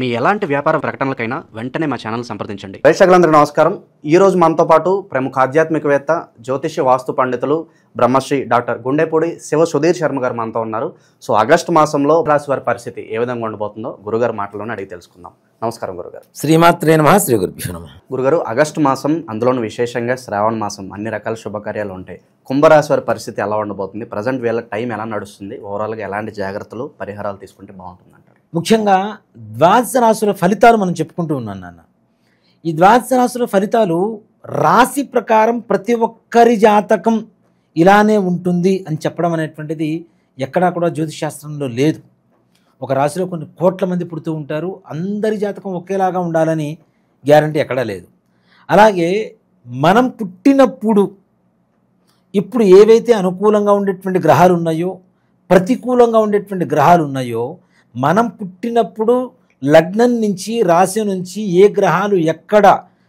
మీ ఎలాంటి వ్యాపార ప్రకటనలకైనా వెంటనే మా ఛానల్ సంప్రదించండి. ప్రేక్షకులందరికీ నమస్కారం. ఈ రోజు మనతో పాటు ప్రముఖ ఆధ్యాత్మికవేత్త, జ్యోతిష్య వాస్తు పండితులు, బ్రహ్మశ్రీ డాక్టర్ గుండెపూడి శివ సుధీర్ శర్మ గారు మనతో ఉన్నారు. సో ఆగస్టు మాసంలో రాశి వారి పరిస్థితి ఏ విధంగా ఉండబోతుందో గురుగారు మాటల్లోనే అడిగి తెలుసుకుందాం. నమస్కారం గురుగారు. శ్రీమాత్రే నమః. శ్రీ గురుభ్యో నమః. గురుగారు, ఆగస్టు మాసం, అందులోనూ విశేషంగా శ్రావణ మాసం, అన్ని రకాల శుభకార్యాలు ఉంటాయి. కుంభరాశి వారి పరిస్థితి ఎలా ఉండబోతుంది? ప్రజెంట్ వీళ్ళకి టైం ఎలా నడుస్తుంది? ఓవరాల్గా ఎలాంటి జాగ్రత్తలు, పరిహారాలు తీసుకుంటే బాగుంటుంది అంటారు? ముఖ్యంగా ద్వాదశ రాశుల ఫలితాలు మనం చెప్పుకుంటూ ఉన్నాను నాన్న. ఈ ద్వాదశ రాశుల ఫలితాలు రాశి ప్రకారం ప్రతి ఒక్కరి జాతకం ఇలానే ఉంటుంది అని చెప్పడం అనేటువంటిది ఎక్కడా కూడా జ్యోతిష్ శాస్త్రంలో లేదు. ఒక రాశిలో కొన్ని కోట్ల మంది పుడుతూ ఉంటారు, అందరి జాతకం ఒకేలాగా ఉండాలని గ్యారంటీ ఎక్కడా లేదు. అలాగే మనం పుట్టినప్పుడు ఇప్పుడు ఏవైతే అనుకూలంగా ఉండేటువంటి గ్రహాలు ఉన్నాయో, ప్రతికూలంగా ఉండేటువంటి గ్రహాలు ఉన్నాయో, మనం పుట్టినప్పుడు లగ్నం నుంచి, రాశి నుంచి ఏ గ్రహాలు ఎక్కడ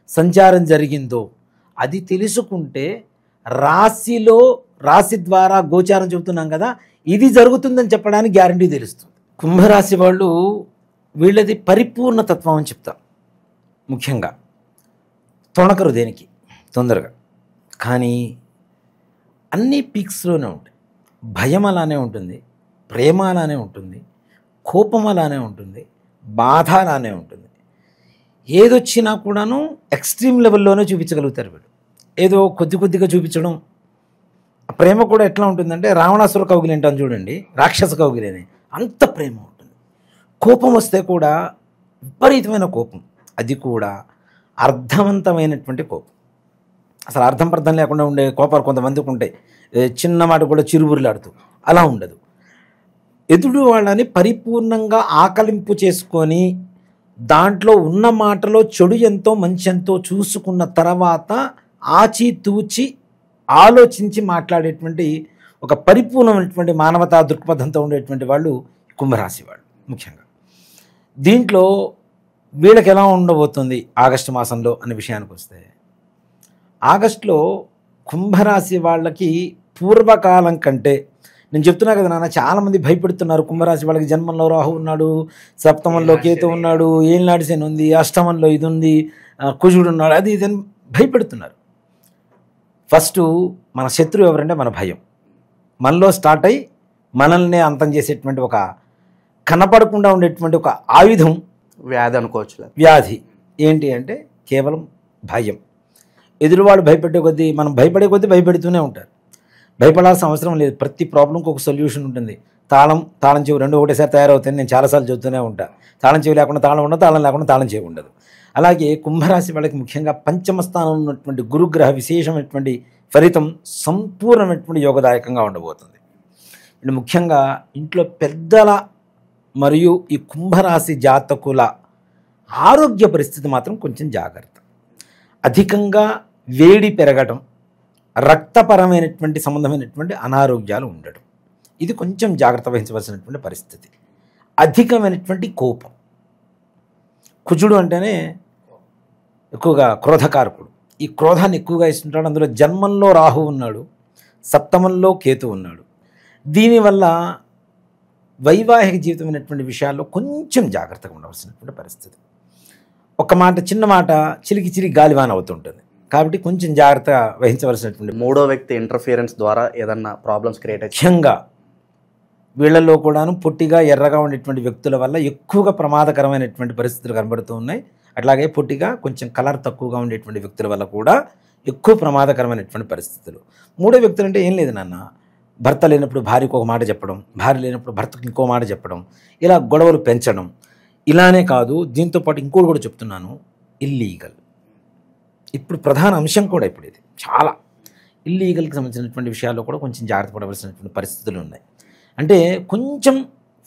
సంచారం జరిగిందో అది తెలుసుకుంటే రాశి ద్వారా గోచారం చెబుతున్నాం కదా, ఇది జరుగుతుందని చెప్పడానికి గ్యారంటీ తెలుస్తుంది. కుంభరాశి వాళ్ళు వీళ్ళది పరిపూర్ణ తత్వం అని చెప్తాం. ముఖ్యంగా తొణకరు దేనికి తొందరగా, కానీ అన్ని పీక్స్లోనే ఉంటాయి. భయం అలానే ఉంటుంది, ప్రేమ అలానే ఉంటుంది, కోపం అలానే ఉంటుంది, బాధ అలానే ఉంటుంది. ఏదొచ్చినా కూడాను ఎక్స్ట్రీమ్ లెవెల్లోనే చూపించగలుగుతారు వీళ్ళు. ఏదో కొద్దిగా చూపించడం. ప్రేమ కూడా ఎట్లా ఉంటుందంటే రావణాసుర కౌగిలి అంటాను చూడండి, రాక్షస కౌగిలి అని, అంత ప్రేమ ఉంటుంది. కోపం వస్తే కూడా విపరీతమైన కోపం, అది కూడా అర్థవంతమైనటువంటి కోపం. అసలు అర్థం లేకుండా ఉండే కోపాలు కొంతమందికి ఉంటాయి, చిన్న మాట కూడా చిరుబురులాడుతూ, అలా ఉండదు. ఎదుడు వాళ్ళని పరిపూర్ణంగా ఆకలింపు చేసుకొని దాంట్లో ఉన్న మాటలో చెడు ఎంతో మంచి ఎంతో చూసుకున్న తర్వాత ఆచితూచి ఆలోచించి మాట్లాడేటువంటి ఒక పరిపూర్ణమైనటువంటి మానవతా దృక్పథంతో ఉండేటువంటి వాళ్ళు కుంభరాశి వాళ్ళు. ముఖ్యంగా దీంట్లో వీళ్ళకి ఎలా ఉండబోతుంది ఆగస్టు మాసంలో అనే విషయానికి వస్తే, ఆగస్టులో కుంభరాశి వాళ్ళకి పూర్వకాలం కంటే, నేను చెప్తున్నా కదా నాన్న, చాలామంది భయపెడుతున్నారు. కుంభరాశి వాళ్ళకి జన్మంలో రాహు ఉన్నాడు, సప్తమంలో కేతు ఉన్నాడు, ఏళ్ళనాటి శని ఉంది, అష్టమంలో ఇది ఉంది, కుజుడు ఉన్నాడు, అది ఇదని భయపెడుతున్నారు. ఫస్ట్ మన శత్రువు ఎవరంటే మన భయం. మనలో స్టార్ట్ అయ్యి మనల్ని అంతం చేసేటువంటి ఒక కనపడకుండా ఉండేటువంటి ఒక ఆయుధం వ్యాధి అనుకోవచ్చు. వ్యాధి ఏంటి అంటే కేవలం భయం. ఎదురువాడు భయపెట్టే కొద్దీ మనం భయపడే కొద్దీ భయపెడుతూనే ఉంటారు. భయపడాల్సిన అవసరం లేదు. ప్రతి ప్రాబ్లంకి ఒక సొల్యూషన్ ఉంటుంది. తాళం చెవి రెండు ఒకటేసారి తయారవుతాయి. నేను చాలాసార్లు చెబుతూనే ఉంటాను. తాళం చెవి లేకుండా తాళం ఉండదు, తాళం లేకుండా తాళం చెవి ఉండదు. అలాగే కుంభరాశి వాళ్ళకి ముఖ్యంగా పంచమ స్థానంలో ఉన్నటువంటి గురుగ్రహ విశేషమైనటువంటి ఫలితం సంపూర్ణమైనటువంటి యోగదాయకంగా ఉండబోతుంది. ఇది ముఖ్యంగా ఇంట్లో పెద్దల మరియు ఈ కుంభరాశి జాతకుల ఆరోగ్య పరిస్థితి మాత్రం కొంచెం జాగ్రత్త. అధికంగా వేడి పెరగడం, రక్తపరమైనటువంటి సంబంధమైనటువంటి అనారోగ్యాలు ఉండడం, ఇది కొంచెం జాగ్రత్త వహించవలసినటువంటి పరిస్థితి. అధికమైనటువంటి కోపం. కుజుడు అంటేనే ఎక్కువగా క్రోధకారకుడు. ఈ క్రోధాన్ని ఎక్కువగా ఇస్తుంటాడు. అందులో జన్మంలో రాహు ఉన్నాడు, సప్తమంలో కేతు ఉన్నాడు. దీనివల్ల వైవాహిక జీవితమైనటువంటి విషయాల్లో కొంచెం జాగ్రత్తగా ఉండవలసినటువంటి పరిస్థితి. ఒక మాట, చిన్న మాట చిలికి గాలివాన అవుతుంటుంది. కాబట్టి కొంచెం జాగ్రత్త వహించవలసినటువంటి. మూడో వ్యక్తి ఇంటర్ఫియరెన్స్ ద్వారా ఏదన్నా ప్రాబ్లమ్స్ క్రియేట్ అయితే, ముఖ్యంగా వీళ్ళల్లో కూడాను పొట్టిగా ఎర్రగా ఉండేటువంటి వ్యక్తుల వల్ల ఎక్కువగా ప్రమాదకరమైనటువంటి పరిస్థితులు కనబడుతూ ఉన్నాయి. అట్లాగే పొట్టిగా కొంచెం కలర్ తక్కువగా ఉండేటువంటి వ్యక్తుల వల్ల కూడా ఎక్కువ ప్రమాదకరమైనటువంటి పరిస్థితులు. మూడో వ్యక్తులు అంటే ఏం లేదు నాన్న, భర్త లేనప్పుడు భార్యకు ఒక మాట చెప్పడం, భార్య లేనప్పుడు భర్తకు ఇంకో మాట చెప్పడం, ఇలా గొడవలు పెంచడం. ఇలానే కాదు, దీంతో పాటు ఇంకోటి కూడా చెప్తున్నాను, ఇల్లీగల్. ఇప్పుడు ప్రధాన అంశం కూడా ఇప్పుడు ఇది చాలా ఇల్లీగల్కి సంబంధించినటువంటి విషయాల్లో కూడా కొంచెం జాగ్రత్త పడవలసినటువంటి పరిస్థితులు ఉన్నాయి. అంటే కొంచెం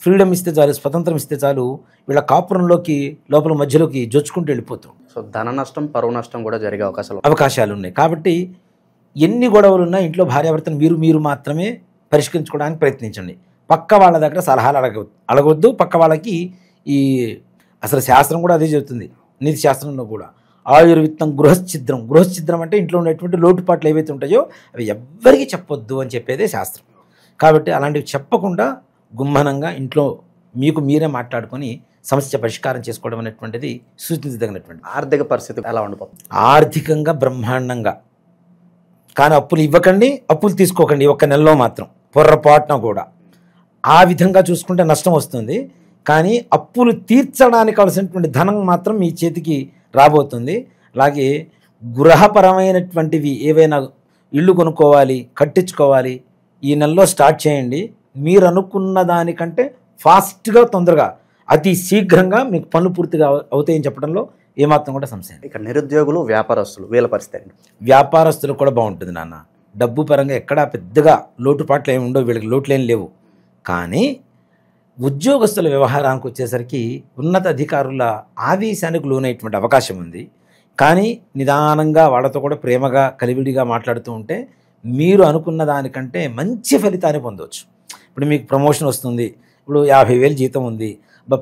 ఫ్రీడమ్ ఇస్తే చాలు, స్వతంత్రం ఇస్తే చాలు, వీళ్ళ కాపురంలోకి లోపల మధ్యలోకి జొచ్చుకుంటూ వెళ్ళిపోతాం. సో ధన నష్టం, పరువు నష్టం కూడా జరిగే అవకాశాలు ఉన్నాయి. కాబట్టి ఎన్ని గొడవలు ఉన్నా ఇంట్లో భార్యాభర్తను మీరు మాత్రమే పరిష్కరించుకోవడానికి ప్రయత్నించండి. పక్క వాళ్ళ దగ్గర సలహాలు అడగొద్దు. పక్క వాళ్ళకి ఈ అసలు శాస్త్రం కూడా అదే చెబుతుంది, నీతి శాస్త్రంలో కూడా. ఆయుర్విత్తం గృహశ్చిద్రం అంటే ఇంట్లో ఉండేటువంటి లోటుపాట్లు ఏవైతే ఉంటాయో అవి ఎవ్వరికీ చెప్పొద్దు అని చెప్పేదే శాస్త్రం. కాబట్టి అలాంటివి చెప్పకుండా గుమ్మనంగా ఇంట్లో మీకు మీరే మాట్లాడుకొని సమస్య పరిష్కారం చేసుకోవడం అనేటువంటిది సూచించదగినటువంటి. ఆర్థిక పరిస్థితి ఎలా ఉండిపోతుంది? ఆర్థికంగా బ్రహ్మాండంగా, కానీ అప్పులు ఇవ్వకండి, అప్పులు తీసుకోకండి ఒక్క నెలలో మాత్రం పొర్రపాటున కూడా. ఆ విధంగా చూసుకుంటే నష్టం వస్తుంది, కానీ అప్పులు తీర్చడానికి కావాల్సినటువంటి ధనం మాత్రం మీ చేతికి రాబోతుంది. అలాగే గృహపరమైనటువంటివి ఏవైనా ఇల్లు కొనుక్కోవాలి, కట్టించుకోవాలి, ఈ నెలలో స్టార్ట్ చేయండి. మీరు అనుకున్న దానికంటే ఫాస్ట్గా, తొందరగా, అతి శీఘ్రంగా మీకు పనులు పూర్తిగా అవుతాయని చెప్పడంలో ఏమాత్రం కూడా సంశయం. ఇక నిరుద్యోగులు, వ్యాపారస్తులు వీళ్ళ పరిస్థితి ఏంటి? వ్యాపారస్తులకు కూడా బాగుంటుంది నాన్న. డబ్బు పరంగా ఎక్కడా పెద్దగా లోటుపాట్లు ఏమి ఉండవు, వీళ్ళకి లోట్లు ఏం లేవు. కానీ ఉద్యోగస్తుల వ్యవహారానికి వచ్చేసరికి ఉన్నత అధికారుల ఆవేశానికి లోనైనటువంటి అవకాశం ఉంది. కానీ నిదానంగా వాళ్ళతో కూడా ప్రేమగా కలివిడిగా మాట్లాడుతూ ఉంటే మీరు అనుకున్న దానికంటే మంచి ఫలితాన్ని పొందవచ్చు. ఇప్పుడు మీకు ప్రమోషన్ వస్తుంది, ఇప్పుడు 50,000 జీతం ఉంది,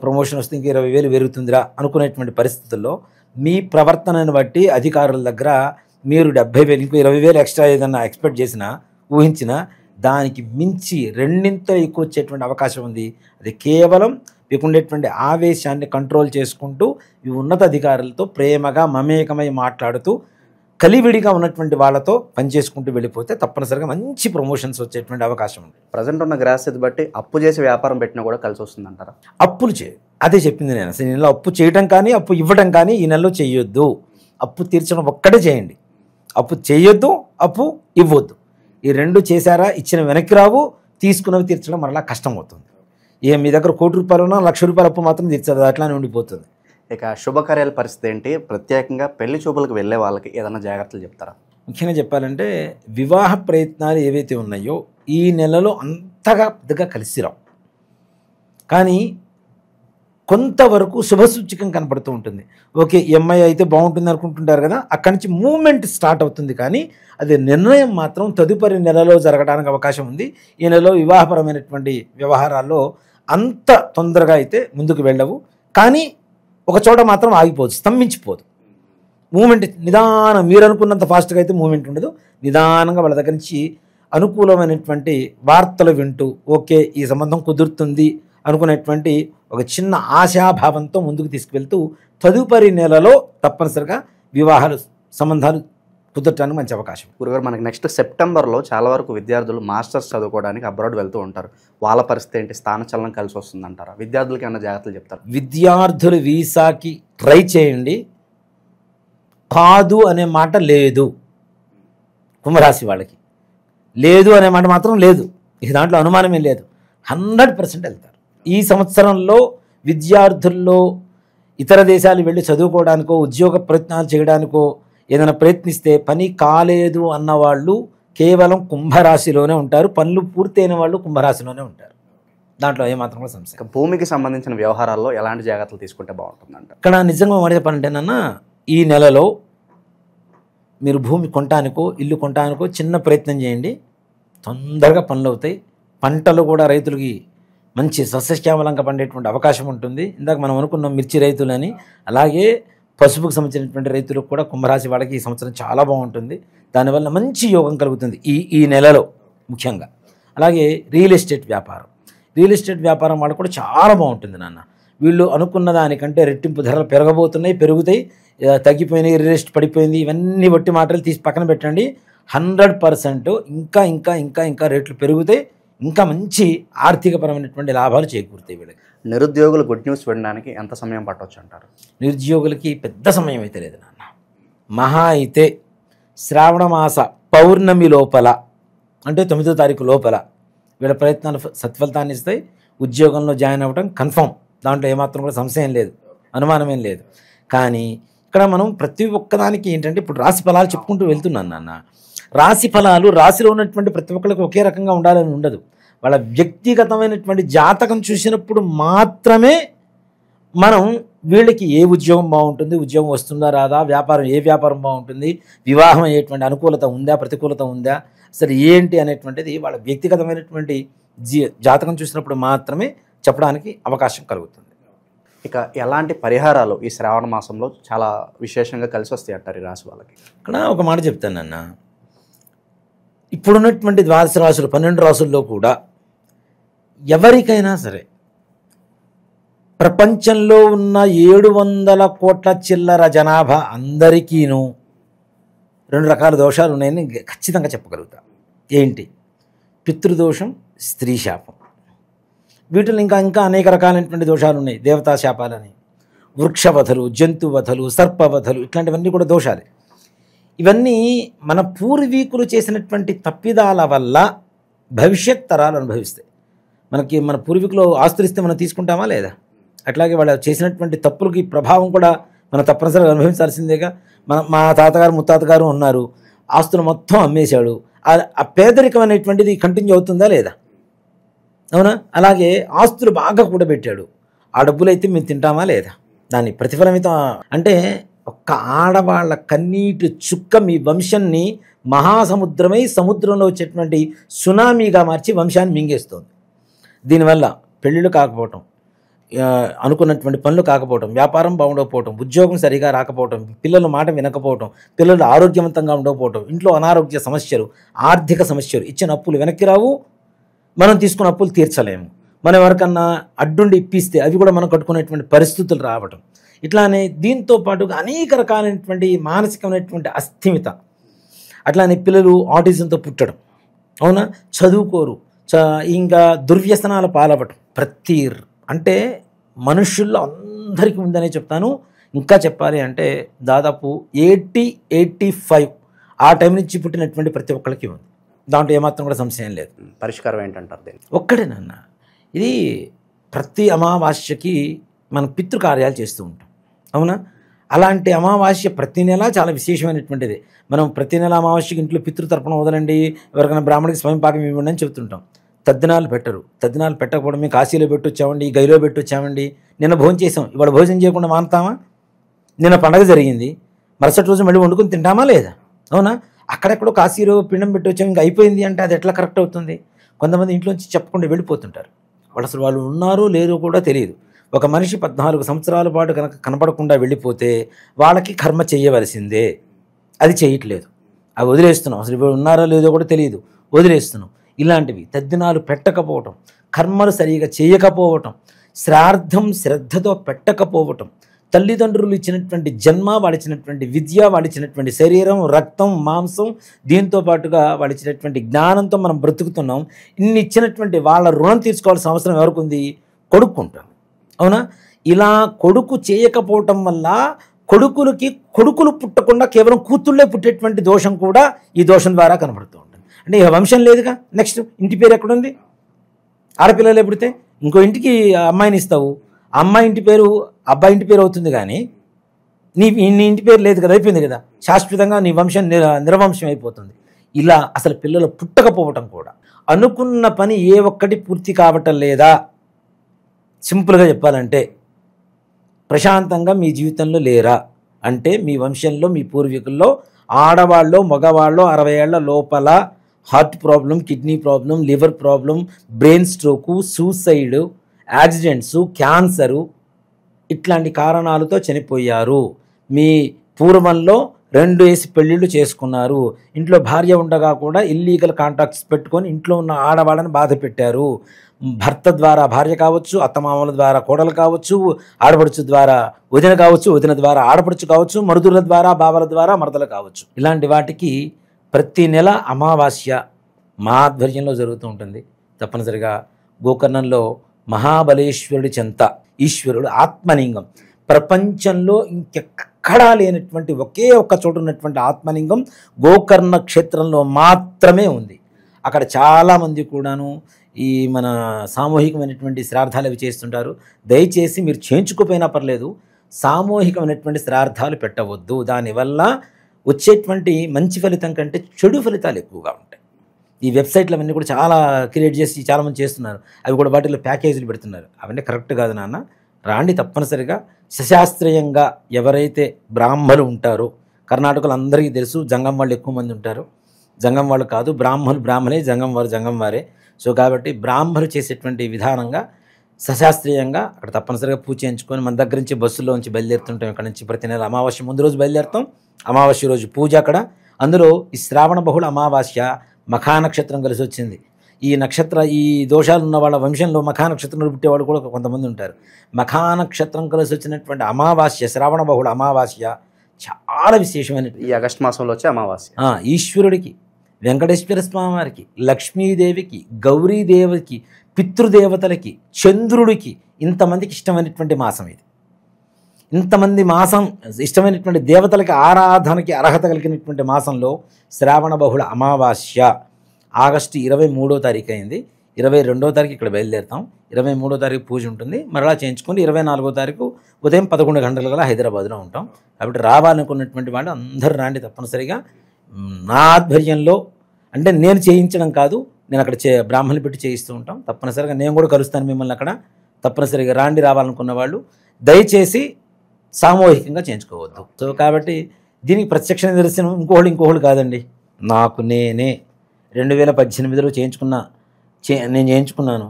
ప్రమోషన్ వస్తే ఇంక 20,000 పెరుగుతుందిరా అనుకునేటువంటి పరిస్థితుల్లో మీ ప్రవర్తనను బట్టి అధికారుల దగ్గర మీరు 70,000 ఇంకో 20,000 ఎక్స్ట్రా ఏదన్నా ఎక్స్పెక్ట్ చేసినా, ఊహించినా దానికి మించి రెండింత ఎక్కువ వచ్చేటువంటి అవకాశం ఉంది. అది కేవలం మీకు ఉండేటువంటి ఆవేశాన్ని కంట్రోల్ చేసుకుంటూ ఈ ఉన్నత అధికారులతో ప్రేమగా మమేకమై మాట్లాడుతూ కలివిడిగా ఉన్నటువంటి వాళ్ళతో పనిచేసుకుంటూ వెళ్ళిపోతే తప్పనిసరిగా మంచి ప్రమోషన్స్ వచ్చేటువంటి అవకాశం ఉంది. ప్రజెంట్ ఉన్న గ్రాస్థితి బట్టి అప్పు చేసి వ్యాపారం పెట్టినా కూడా కలిసి వస్తుందంటారా? అప్పులు అదే చెప్పింది నేను. అసలు ఈ నెలలో అప్పు చేయటం కానీ అప్పు ఇవ్వడం కానీ ఈ నెలలో చేయొద్దు. అప్పు తీర్చడం ఒక్కటే చేయండి. అప్పు చేయొద్దు, అప్పు ఇవ్వద్దు. ఈ రెండు చేశారా ఇచ్చిన వెనక్కి రావు, తీసుకున్నవి తీర్చడం మరలా కష్టం అవుతుంది. మీ దగ్గర ₹1,00,000 ఉన్నా ₹1,00,000 అప్పు మాత్రం తీర్చదు, అట్లానే ఉండిపోతుంది. ఇక శుభకార్యాల పరిస్థితి ఏంటి? ప్రత్యేకంగా పెళ్లి చూపులకు వెళ్ళే వాళ్ళకి ఏదైనా జాగ్రత్తలు చెప్తారా? ముఖ్యంగా చెప్పాలంటే వివాహ ప్రయత్నాలు ఏవైతే ఉన్నాయో ఈ నెలలో అంతగా పెద్దగా కలిసి రావు, కానీ కొంతవరకు శుభసూచకం కనపడుతూ ఉంటుంది. ఓకే, ఈ అమ్మాయి అయితే బాగుంటుంది అనుకుంటుంటారు కదా, అక్కడి నుంచి మూమెంట్ స్టార్ట్ అవుతుంది. కానీ అది నిర్ణయం మాత్రం తదుపరి నెలలో జరగడానికి అవకాశం ఉంది. ఈ నెలలో వివాహపరమైనటువంటి వ్యవహారాల్లో అంత తొందరగా అయితే ముందుకు వెళ్ళవు, కానీ ఒక చోట మాత్రం ఆగిపోదు, స్తంభించిపోదు. మూమెంట్ నిదానం, మీరు అనుకున్నంత ఫాస్ట్గా అయితే మూమెంట్ ఉండదు. నిదానంగా వాళ్ళ దగ్గర నుంచి అనుకూలమైనటువంటి వార్తలు వింటూ ఓకే ఈ సంబంధం కుదురుతుంది అనుకునేటువంటి ఒక చిన్న ఆశాభావంతో ముందుకు తీసుకువెళ్తూ తదుపరి నెలలో తప్పనిసరిగా వివాహాలు సంబంధాలు కుదరటానికి మంచి అవకాశం. గురుగారు, మనకి నెక్స్ట్ సెప్టెంబర్లో చాలా వరకు విద్యార్థులు మాస్టర్స్ చదువుకోవడానికి అబ్రాడ్ వెళ్తూ ఉంటారు. వాళ్ళ పరిస్థితి ఏంటి? స్థానచలనం కలిసి వస్తుందంటారా? విద్యార్థులకి ఏమైనా జాగ్రత్తలు చెప్తారు? విద్యార్థులు వీసాకి ట్రై చేయండి, కాదు అనే మాట లేదు. కుంభరాశి వాళ్ళకి లేదు అనే మాట మాత్రం లేదు, ఇక దాంట్లో అనుమానమే లేదు. 100% వెళ్తారు. ఈ సంవత్సరంలో విద్యార్థుల్లో ఇతర దేశాలు వెళ్ళి చదువుకోవడానికో ఉద్యోగ ప్రయత్నాలు చేయడానికో ఏదైనా ప్రయత్నిస్తే పని కాలేదు అన్నవాళ్ళు కేవలం కుంభరాశిలోనే ఉంటారు. పనులు పూర్తయిన వాళ్ళు కుంభరాశిలోనే ఉంటారు. దాంట్లో ఏమాత్రం కూడా సమస్య. భూమికి సంబంధించిన వ్యవహారాల్లో ఎలాంటి జాగ్రత్తలు తీసుకుంటే బాగుంటుందంట? ఇక్కడ నిజంగా మాట చెప్పాలంటేనన్నా ఈ నెలలో మీరు భూమి కొనటానికో ఇల్లు కొనటానికో చిన్న ప్రయత్నం చేయండి, తొందరగా పనులు అవుతాయి. పంటలు కూడా రైతులకి మంచి సస్యశ్యామలంగా పండేటువంటి అవకాశం ఉంటుంది. ఇందాక మనం అనుకున్నాం మిర్చి రైతులని, అలాగే పసుపుకు సంబంధించినటువంటి రైతులకు కూడా కుంభరాశి వాళ్ళకి ఈ సంవత్సరం చాలా బాగుంటుంది. దానివల్ల మంచి యోగం కలుగుతుంది ఈ నెలలో ముఖ్యంగా. అలాగే రియల్ ఎస్టేట్ వ్యాపారం వాళ్ళు కూడా చాలా బాగుంటుంది నాన్న. వీళ్ళు అనుకున్న దానికంటే రెట్టింపు ధరలు పెరగబోతున్నాయి, పెరుగుతాయి, తగ్గిపోయినాయి, రియల్ ఎస్టేట్ పడిపోయింది, ఇవన్నీ వట్టి మాటలు తీసి పక్కన పెట్టండి. 100% ఇంకా ఇంకా ఇంకా ఇంకా రేట్లు పెరుగుతాయి, ఇంకా మంచి ఆర్థికపరమైనటువంటి లాభాలు చేకూరుతాయి వీళ్ళకి. నిరుద్యోగులు గుడ్ న్యూస్ వినడానికి ఎంత సమయం పట్టవచ్చు అంటారు? నిరుద్యోగులకి పెద్ద సమయం అయితే లేదు నాన్న. మహా అయితే శ్రావణ మాస పౌర్ణమి లోపల, అంటే 9వ తారీఖు లోపల వీళ్ళ ప్రయత్నాలు సత్ఫలితాన్ని ఇస్తాయి. ఉద్యోగంలో జాయిన్ అవ్వడం కన్ఫర్మ్, దాంట్లో ఏమాత్రం కూడా సంశయం లేదు, అనుమానమేం లేదు. కానీ ఇక్కడ మనం ప్రతి ఒక్కదానికి ఏంటంటే ఇప్పుడు రాశి ఫలాలు చెప్పుకుంటూ వెళ్తున్నాను నాన్న. రాశి ఫలాలు రాశిలో ఉన్నటువంటి ప్రతి ఒక్కరికి ఒకే రకంగా ఉండాలని ఉండదు. వాళ్ళ వ్యక్తిగతమైనటువంటి జాతకం చూసినప్పుడు మాత్రమే మనం వీళ్ళకి ఏ ఉద్యోగం బాగుంటుంది, ఉద్యోగం వస్తుందా రాదా, ఏ వ్యాపారం బాగుంటుంది, వివాహం అయ్యేటువంటి అనుకూలత ఉందా, ప్రతికూలత ఉందా, అసలు ఏంటి అనేటువంటిది వాళ్ళ వ్యక్తిగతమైనటువంటి జాతకం చూసినప్పుడు మాత్రమే చెప్పడానికి అవకాశం కలుగుతుంది. ఇక ఎలాంటి పరిహారాలు ఈ శ్రావణ మాసంలో చాలా విశేషంగా కలిసి వస్తాయి అంటారు ఈ రాశి వాళ్ళకి? ఇక్కడ ఒక మాట చెప్తానన్న, ఇప్పుడున్నటువంటి 12 రాశులు 12 రాశుల్లో కూడా ఎవరికైనా సరే ప్రపంచంలో ఉన్న 700 కోట్ల చిల్లర జనాభా అందరికీను 2 రకాల దోషాలు ఉన్నాయని ఖచ్చితంగా చెప్పగలుగుతా. ఏంటి? పితృదోషం, స్త్రీ శాపం. వీటిలో ఇంకా ఇంకా అనేక రకాలైనటువంటి దోషాలు ఉన్నాయి. దేవతా శాపాలని, వృక్షవధలు, జంతువధలు, సర్పవధలు, ఇట్లాంటివన్నీ కూడా దోషాలే. ఇవన్నీ మన పూర్వీకులు చేసినటువంటి తప్పిదాల వల్ల భవిష్యత్ తరాలు అనుభవిస్తాయి. మన పూర్వీకులు ఆస్తులు ఇస్తే మనం తీసుకుంటామా లేదా? అట్లాగే వాళ్ళు చేసినటువంటి తప్పులకి ప్రభావం కూడా మనం తప్పనిసరిగా అనుభవించాల్సిందేగా. మా తాతగారు ముత్తాతగారు ఉన్నారు, ఆస్తులు మొత్తం అమ్మేశాడు. ఆ పేదరికం అనేటువంటిది కంటిన్యూ అవుతుందా లేదా? అవునా? అలాగే ఆస్తులు బాగా కూడబెట్టాడు, ఆ డబ్బులు అయితే మేము తింటామా లేదా? దాని ప్రతిఫలమితం అంటే ఒక్క ఆడవాళ్ళ కన్నీటి చుక్క మీ వంశాన్ని మహాసముద్రమై సముద్రంలో వచ్చేటువంటి సునామీగా మార్చి వంశాన్ని మింగేస్తుంది. దీనివల్ల పెళ్ళిళ్ళు కాకపోవటం, అనుకున్నటువంటి పనులు కాకపోవటం, వ్యాపారం బాగుండకపోవటం, ఉద్యోగం సరిగా రాకపోవటం, పిల్లల మాట వినకపోవటం, పిల్లలు ఆరోగ్యవంతంగా ఉండకపోవటం, ఇంట్లో అనారోగ్య సమస్యలు, ఆర్థిక సమస్యలు, ఇచ్చిన అప్పులు వెనక్కి రావు, మనం తీసుకున్న అప్పులు తీర్చలేము, మనం ఎవరికన్నా అడ్డుండి ఇప్పిస్తే అవి కూడా మనం కట్టుకునేటువంటి పరిస్థితులు రావటం, ఇట్లానే దీంతో పాటుగా అనేక రకాలైనటువంటి మానసికమైనటువంటి అస్థిమిత, అట్లానే పిల్లలు ఆటిజంతో పుట్టడం, అవునా, చదువుకోరు, ఇంకా దుర్వ్యసనాల పాలవటం. అంటే మనుషుల్లో అందరికీ ఉందనే చెప్తాను. ఇంకా చెప్పాలి అంటే దాదాపు 85 ఆ టైం నుంచి పుట్టినటువంటి ప్రతి ఒక్కరికి ఉంది. దాంట్లో ఏమాత్రం కూడా సంశయం లేదు. పరిష్కారం ఏంటంటారు దీన్ని? ఒక్కడేనన్న, ఇది ప్రతి అమావాస్యకి మనం పితృకార్యాలు చేస్తూ ఉంటాం, అవునా. అలాంటి అమావాస్య ప్రతి నెల చాలా విశేషమైనటువంటిది. మనం ప్రతి నెల అమావాస్యకి ఇంట్లో పితృతర్పణ వదలండి, ఎవరికైనా బ్రాహ్మణికి స్వయం పాకం ఇవ్వండి అని చెప్తుంటాం. తద్దినాలు పెట్టరు. తద్దినాలు పెట్టకపోవడం, మేము కాశీలో పెట్టొచ్చామండి, గైలో పెట్టొచ్చామండి, నిన్న భోజనం చేసాం, ఇవాళ భోజనం చేయకుండా మానుతామా? నిన్న పండగ జరిగింది, మరుసటి రోజు మళ్ళీ వండుకొని తింటామా లేదా? అవునా. అక్కడెక్కడో కాశీలో పిండం పెట్టొచ్చాం, ఇంకా అయిపోయింది అంటే అది ఎట్లా కరెక్ట్ అవుతుంది? కొంతమంది ఇంట్లోంచి చెప్పకుండా వెళ్ళిపోతుంటారు. వాళ్ళు ఉన్నారో లేరో కూడా తెలియదు. ఒక మనిషి 14 సంవత్సరాల పాటు కనుక కనపడకుండా వెళ్ళిపోతే వాళ్ళకి కర్మ చేయవలసిందే. అది చేయట్లేదు, అవి వదిలేస్తున్నాం. అసలు ఇప్పుడు ఉన్నారో లేదో కూడా తెలియదు, వదిలేస్తున్నాం. ఇలాంటివి తద్దినాలు పెట్టకపోవటం, కర్మలు సరిగా చేయకపోవటం, శ్రాద్ధం శ్రద్ధతో పెట్టకపోవటం, తల్లిదండ్రులు ఇచ్చినటువంటి జన్మ, వాడిచ్చినటువంటి విద్య, వాడిచ్చినటువంటి శరీరం, రక్తం, మాంసం, దీంతో పాటుగా వాడిచ్చినటువంటి జ్ఞానంతో మనం బ్రతుకుతున్నాం. ఇన్ని ఇచ్చినటువంటి వాళ్ళ రుణం తీర్చుకోవాల్సిన అవసరం ఎవరికి ఉంది? కొడుకుంటాం, అవునా. ఇలా కొడుకు చేయకపోవటం వల్ల కొడుకులు పుట్టకుండా కేవలం కూతుళ్ళే పుట్టేటువంటి దోషం కూడా ఈ దోషం ద్వారా కనబడుతూ ఉంటుంది. అంటే ఇక వంశం లేదుగా. నెక్స్ట్ ఇంటి పేరు ఎక్కడుంది? ఆడపిల్లలే పుడితే ఇంకో ఇంటికి అమ్మాయిని ఇస్తావు, అమ్మాయి ఇంటి పేరు అబ్బాయి ఇంటి పేరు అవుతుంది, కానీ నీ ఇంటి పేరు లేదు కదా, అయిపోయింది కదా, శాశ్వతంగా నీ వంశం నిరవంశం అయిపోతుంది. ఇలా అసలు పిల్లలు పుట్టకపోవటం కూడా, అనుకున్న పని ఏ ఒక్కటి పూర్తి కావటం లేదా. సింపుల్గా చెప్పాలంటే ప్రశాంతంగా మీ జీవితంలో లేరా అంటే మీ వంశంలో, మీ పూర్వీకుల్లో ఆడవాళ్ళు మగవాళ్ళు 60 ఏళ్ల లోపల heart problem, kidney problem, liver problem, brain stroke, suicide, accidents, cancer, ఇట్లాంటి కారణాలతో చనిపోయారు. మీ పూర్వంలో 2 వేసి పెళ్ళిళ్ళు చేసుకున్నారు, ఇంట్లో భార్య ఉండగా కూడా ఇల్లీగల్ కాంటాక్ట్స్ పెట్టుకొని ఇంట్లో ఉన్న ఆడవాళ్ళని బాధ పెట్టారు. భర్త ద్వారా భార్య కావచ్చు, అత్తమామల ద్వారా కోడలు కావచ్చు, ఆడపడుచు ద్వారా వదిన కావచ్చు, వదిన ద్వారా ఆడపడుచు కావచ్చు, మరుదుల ద్వారా బావల ద్వారా మరదలు కావచ్చు. ఇలాంటి వాటికి ప్రతి నెల అమావాస్య మా ఆధ్వర్యంలో జరుగుతూ ఉంటుంది. తప్పనిసరిగా గోకర్ణంలో మహాబలేశ్వరుడి చెంత ఈశ్వరుడు ఆత్మలింగం, ప్రపంచంలో ఇంకెక్కడా లేనటువంటి ఒకే ఒక్క చోట ఉన్నటువంటి ఆత్మలింగం గోకర్ణ క్షేత్రంలో మాత్రమే ఉంది. అక్కడ చాలామంది కూడాను ఈ మన సామూహికమైనటువంటి శ్రాద్ధాలు అవి చేస్తుంటారు. దయచేసి మీరు చేయించుకోపోయినా పర్లేదు, సామూహికమైనటువంటి శ్రాద్ధాలు పెట్టవద్దు. దానివల్ల వచ్చేటువంటి మంచి ఫలితం కంటే చెడు ఫలితాలు ఎక్కువగా ఉంటాయి. ఈ వెబ్సైట్లు అవన్నీ కూడా చాలా క్రియేట్ చేసి చాలామంది చేస్తున్నారు, అవి కూడా వాటిలో ప్యాకేజీలు పెడుతున్నారు. అవన్నీ కరెక్ట్ కాదు నాన్న. రాండి, తప్పనిసరిగా సశాస్త్రీయంగా ఎవరైతే బ్రాహ్మలు ఉంటారో, కర్ణాటకలో అందరికీ తెలుసు జంగం వాళ్ళు ఎక్కువ మంది ఉంటారు. జంగం వాళ్ళు కాదు, బ్రాహ్మలే, జంగం వారే. సో కాబట్టి బ్రాహ్మలు చేసేటువంటి విధానంగా సశాస్త్రీయంగా అక్కడ తప్పనిసరిగా పూజ చేయించుకొని మన దగ్గర నుంచి బస్సులో నుంచి బయలుదేరుతుంటాం. ఇక్కడ నుంచి ప్రతి నెల అమావాస్య ముందు రోజు బయలుదేరుతాం, అమావాస్య రోజు పూజ అక్కడ. అందులో ఈ శ్రావణ బహుళ అమావాస్య మఖా నక్షత్రం కలిసి వచ్చింది. ఈ ఈ దోషాలు ఉన్న వాళ్ళ వంశంలో మఖా నక్షత్రంలో పుట్టేవాళ్ళు కూడా కొంతమంది ఉంటారు. మఖా నక్షత్రం కలిసి వచ్చినటువంటి అమావాస్య, శ్రావణ బహుళ అమావాస్య చాలా విశేషమైన ఈ ఆగస్టు మాసంలో వచ్చే అమావాస్య. ఈశ్వరుడికి, వెంకటేశ్వర స్వామి వారికి, లక్ష్మీదేవికి, గౌరీదేవికి, పితృదేవతలకి, చంద్రుడికి, ఇంతమందికి ఇష్టమైనటువంటి మాసం ఇది. ఇంతమంది మాసం ఇష్టమైనటువంటి దేవతలకి ఆరాధనకి అర్హత కలిగినటువంటి మాసంలో శ్రావణ బహుళ అమావాస్య ఆగస్టు 23వ తారీఖు అయింది. 22వ తారీఖు ఇక్కడ బయలుదేరుతాం. 23వ తారీఖు పూజ ఉంటుంది. మరలా చేయించుకొని 24వ తారీఖు ఉదయం 11 గంటల గల హైదరాబాద్లో ఉంటాం. కాబట్టి రావాలనుకున్నటువంటి వాళ్ళు అందరూ రాండి తప్పనిసరిగా. నా ఆధ్వర్యంలో, అంటే నేను చేయించడం కాదు, నేను అక్కడ బ్రాహ్మణులు పెట్టి చేయిస్తూ ఉంటాం. తప్పనిసరిగా నేను కూడా కలుస్తాను మిమ్మల్ని అక్కడ. తప్పనిసరిగా రాండి. రావాలనుకున్న వాళ్ళు దయచేసి సామూహికంగా చేయించుకోవద్దు. సో కాబట్టి దీనికి ప్రత్యక్ష నిదర్శనం ఇంకోళ్ళు కాదండి, నాకు నేనే 2018లో నేను చేయించుకున్నాను.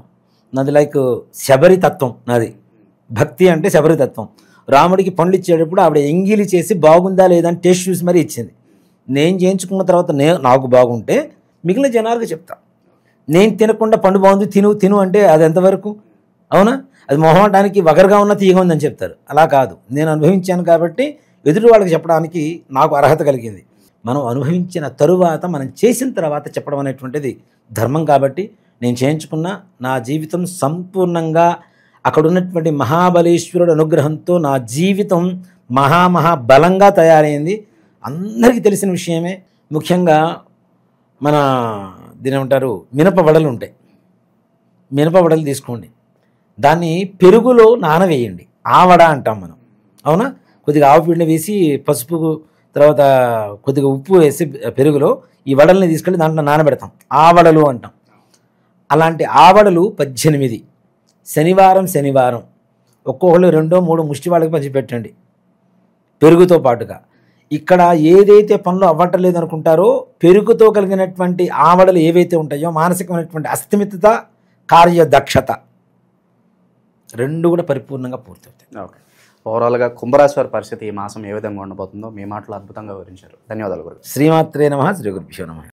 నాది శబరి తత్వం. నాది భక్తి అంటే శబరి తత్వం. రాముడికి పండ్లు ఇచ్చేటప్పుడు ఆవిడ ఎంగిలి చేసి బాగుందా లేదా అని టేస్ట్ చూసి మరీ ఇచ్చింది. నేను చేయించుకున్న తర్వాత నాకు బాగుంటే మిగిలిన జనాలకు చెప్తా. నేను తినకుండా పండు బాగుంది తిను అంటే అది ఎంతవరకు? అవునా? అది మొహమాటానికి వగరుగా ఉన్న తీయగా ఉందని చెప్తారు. అలా కాదు, నేను అనుభవించాను కాబట్టి ఎదుటి వాళ్ళకి చెప్పడానికి నాకు అర్హత కలిగింది. మనం అనుభవించిన తరువాత, మనం చేసిన తర్వాత చెప్పడం అనేటువంటిది ధర్మం. కాబట్టి నేను చేయించుకున్న నా జీవితం సంపూర్ణంగా అక్కడ ఉన్నటువంటి మహాబలేశ్వరుడు అనుగ్రహంతో నా జీవితం మహాబలంగా తయారైంది. అందరికీ తెలిసిన విషయమే. ముఖ్యంగా మన దీనేమంటారు, మినపవడలు ఉంటాయి. మినపవడలు తీసుకోండి, దాన్ని పెరుగులో నానవేయండి. ఆవడ అంటాం మనం, అవునా? కొద్దిగా ఆవు పిండి వేసి, పసుపు, తర్వాత కొద్దిగా ఉప్పు వేసి పెరుగులో ఈ వడల్ని తీసుకెళ్ళి దాంట్లో నానబెడతాం. ఆవడలు అంటాం. అలాంటి ఆవడలు 18 శనివారం ఒక్కొక్కళ్ళు 2-3 ముష్టి వాళ్ళకి పంచిపెట్టండి పెరుగుతో పాటుగా. ఇక్కడ ఏదైతే పనులు అవ్వట్లేదు అనుకుంటారో, పెరుగుతో కలిగినటువంటి ఆవడలు ఏవైతే ఉంటాయో, మానసికమైనటువంటి అస్థిమితత, కార్యదక్షత 2 కూడా పరిపూర్ణంగా పూర్తవుతాయి. ఓకే. ఓవరాల్గా కుంభరాశి వారి పరిస్థితి ఈ మాసం ఏ విధంగా ఉండబోతుందో మీ మాటలు అద్భుతంగా వివరించారు. ధన్యవాదాలు గురు. శ్రీమాత్రే నమః. శ్రీ గురుభ్యో నమః.